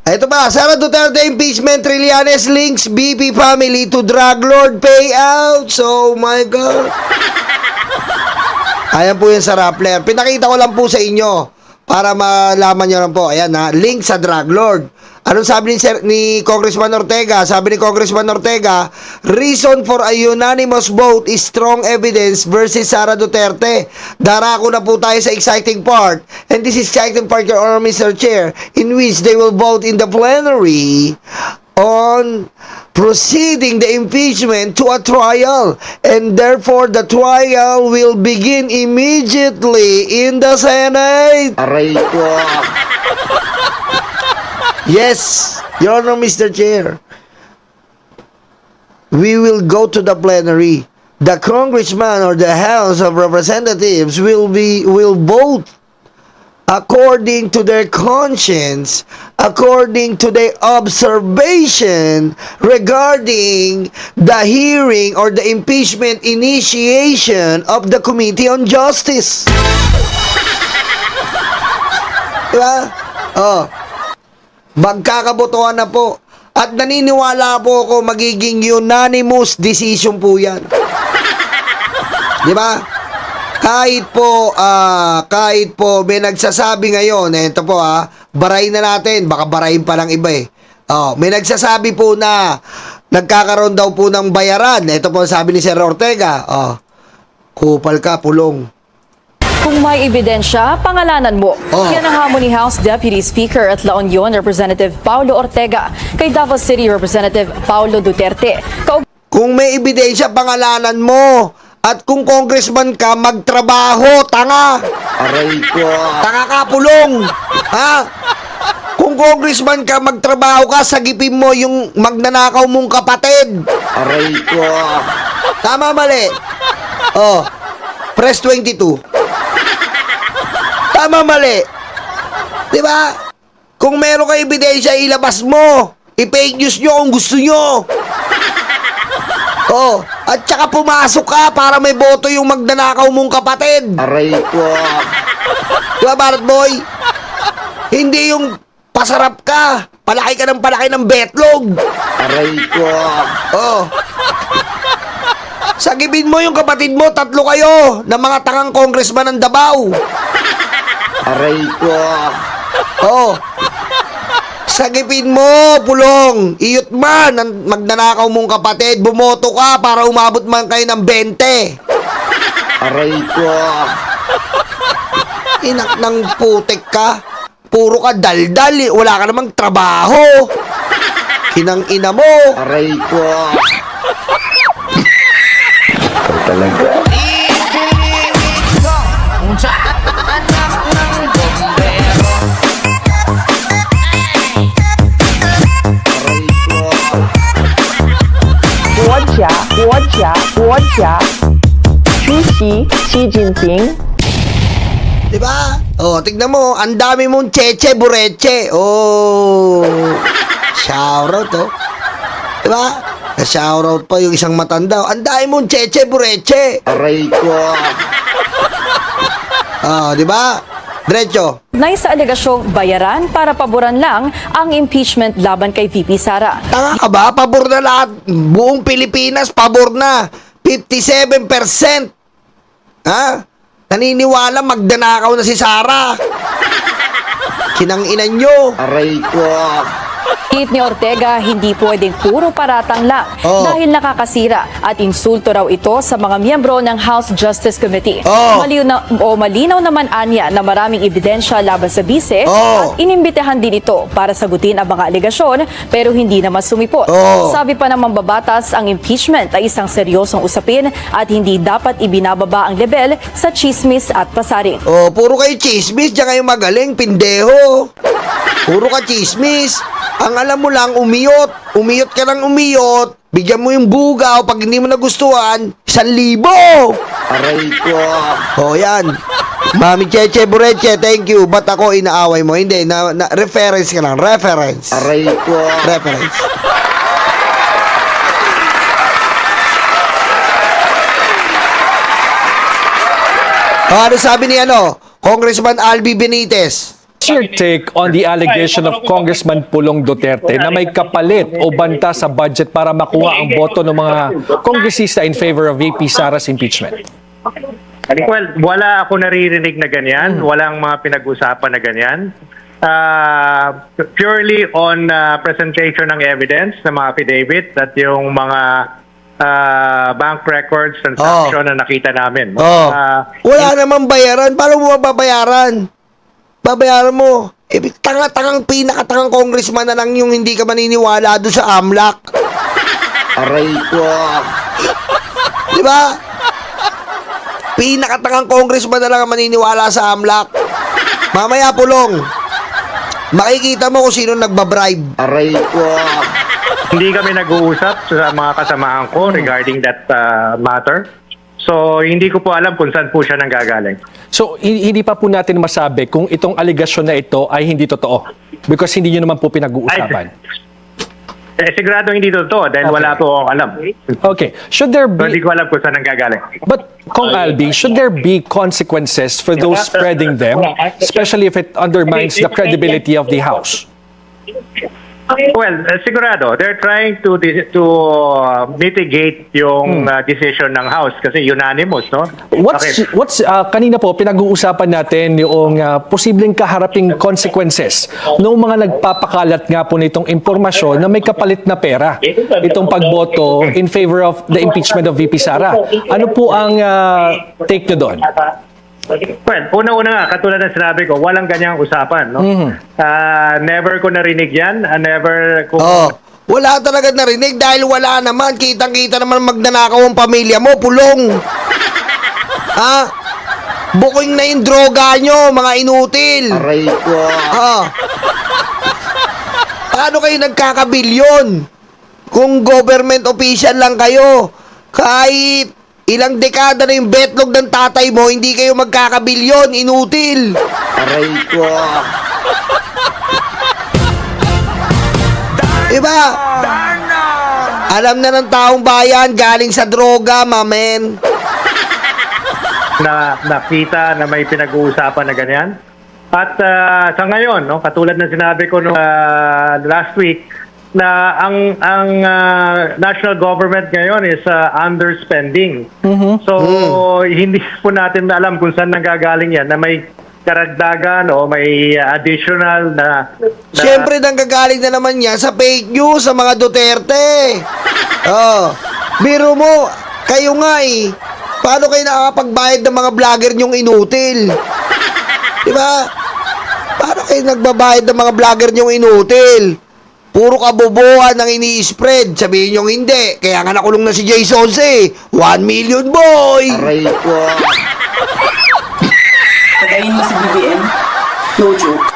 Ito pa, Sara Duterte impeachment, Trillanes links BP family to drug lord payouts. Oh my God. Ayan po yung sa Rappler. Pinakita ko lang po sa inyo para malaman nyo lang po. Ayan na, link sa drug lord. Anong sabi ni Congressman Ortega? Sabi ni Congressman Ortega, reason for a unanimous vote is strong evidence versus Sara Duterte. Darako na po tayo sa exciting part. And this is exciting part, Your Honor, Mr. Chair, in which they will vote in the plenary on proceeding the impeachment to a trial, and therefore the trial will begin immediately in the Senate. Aray ko. Yes, Your Honor, Mr. Chair. We will go to the plenary. The congressman or the House of Representatives will vote according to their conscience, according to their observation regarding the hearing or the impeachment initiation of the Committee on Justice. Diba? Oh. Magkakabotohan na po. At naniniwala po ako magiging unanimous decision po yan. Di ba? Kahit po may nagsasabi ngayon, ito po barayin na natin, baka barayin pa lang iba eh. May nagsasabi po na nagkakaroon daw po ng bayaran. Ito po sabi ni Sir Ortega. Kupal ka, pulong. Kung may ebidensya, pangalanan mo. Yan ang hamon ni House Deputy Speaker at La Union Representative Paulo Ortega kay Davao City Representative Paulo Duterte. Kung may ebidensya, pangalanan mo. At kung congressman ka, magtrabaho, tanga. Aray ko. Tanga ka, pulong. Ha? Kung congressman ka, magtrabaho ka, sagipin mo yung magnanakaw mong kapatid. Aray ko. Tama, mali. Press 22. Tama, mali. Diba? Kung meron kayo ebidensya, ilabas mo. I-fake news nyo kung gusto nyo. At saka pumasok ka para may boto yung magnanakaw mong kapatid. Aray ko. Diba, Barat Boy? Hindi yung pasarap ka. Palaki ka ng betlog. Aray ko. Sagipin mo yung kapatid mo, 3 kayo, ng mga tangang congressman ng Davao. Aray ko. Sagipin mo, pulong. Iyot man ang magnanakaw mong kapatid. Bumoto ka para umabot man kayo ng 20. Aray ko. Inak ng putek ka. Puro ka daldal eh. Wala ka namang trabaho. Kinang ina mo. Aray ko. Talaga. Aray ko. 出席习近平 Diba? Tignan mo. Ang dami mong cheche bureche. Shoutout Diba? Shoutout pa yung isang matanda. Ang dami mong cheche bureche. Aray ko. Diba? Diretso. Nay sa alegasyong bayaran para paboran lang ang impeachment laban kay VP Sara. Tanga ka ba? Pabor na lahat. Buong Pilipinas, pabor na. 57%. Naniniwala magdanakaw na si Sara. Kinang ina nyo. Aray ko. Hit ni Ortega, hindi pwedeng puro paratang lang dahil nakakasira at insulto raw ito sa mga miyembro ng House Justice Committee. Malinaw naman anya na maraming ebidensya laban sa bise at inimbitahan din ito para sagutin ang mga alegasyon pero hindi naman sumipot. Sabi pa ng mambabatas, ang impeachment ay isang seryosong usapin at hindi dapat ibinababa ang level sa chismis at pasaring. Puro kayo chismis, diyan kayo magaling, pindeho. Puro ka chismis. Ang alam mo lang, umiyot. Umiyot ka ng umiyot. Bigyan mo yung bugaw. Pag hindi mo nagustuhan, 1,000. Aray ko. Yan. Mami Cheche Bureche, thank you. Ba't ako inaaway mo? Hindi, reference ka lang. Reference. Aray ko. Reference. Ano sabi ni Congressman Albi Benitez? What's your take on the allegation of Congressman Pulong Duterte na may kapalit o banta sa budget para makuha ang boto ng mga kongresista in favor of VP Sara's impeachment? Well, wala ako naririnig na ganyan. Walang mga pinag-usapan na ganyan. Purely on presentation ng evidence ng mga affidavit at yung mga bank records, transaction na nakita namin. Wala namang bayaran. Paano mo babayaran? Babayaran mo. Tanga-tangang pinakatangang congressman na lang yung hindi ka maniniwala doon sa AMLAC. Aray ko. Di ba? Pinakatangang congressman na lang ang maniniwala sa AMLAC. Mamaya, Pulong, makikita mo kung sino nagbabribe. Aray ko. Hindi kami nag-uusap sa mga kasamahan ko regarding that matter. So, hindi ko po alam kung saan po siya nanggagaling. So, hindi pa po natin masabi kung itong aligasyon na ito ay hindi totoo because hindi nyo naman po pinag-uusapan. Sigurado hindi totoo dahil wala po akong alam. Okay. Should there So, hindi be, ko alam kung saan nanggagaling. but Kong Albi, should there be consequences for those spreading them, especially if it undermines the credibility of the House? Well, sigurado. They're trying to mitigate yung decision ng House kasi unanimous, no? What's kanina po pinag-uusapan natin yung posibleng kaharaping consequences ng mga nagpapakalat nga po nitong impormasyon na may kapalit na pera itong pagboto in favor of the impeachment of VP Sara. Ano po ang take nyo doon? Well, una-una nga, katulad ng sinabi ko, walang ganyang usapan, no? Never ko narinig yan. Never ko... Wala talaga narinig dahil wala naman. Kitang-kita naman magnanakaw ang pamilya mo, Pulong. Ha? Booking na yung droga nyo, mga inutil. Aray ko. Paano kayo nagkakabilyon? Kung government official lang kayo, kahit ilang dekada na yung betlog ng tatay mo, hindi kayo magkakabilyon, inutil. Aray ko. Diba? Alam na ng taong bayan, galing sa droga, mamen. na nakita na may pinag-uusapan na ganyan. At sa ngayon, no, katulad ng sinabi ko last week, na ang national government ngayon is underspending. So, hindi po natin alam kung saan nanggagaling yan, na may karagdagan o may additional na Siyempre, nanggagaling na naman yan sa fake news, sa mga Duterte. Biro mo, kayo nga paano kayo nakakapagbayad ng mga vlogger nyong inutil? Diba? Paano kayo nagbabayad ng mga vlogger nyong inutil? Puro kabobohan ang ini-spread. Sabihin nyo hindi. Kaya nga nakulong na si Jason 1 million boy! Aray ko. Pagayin mo si BBM, no joke.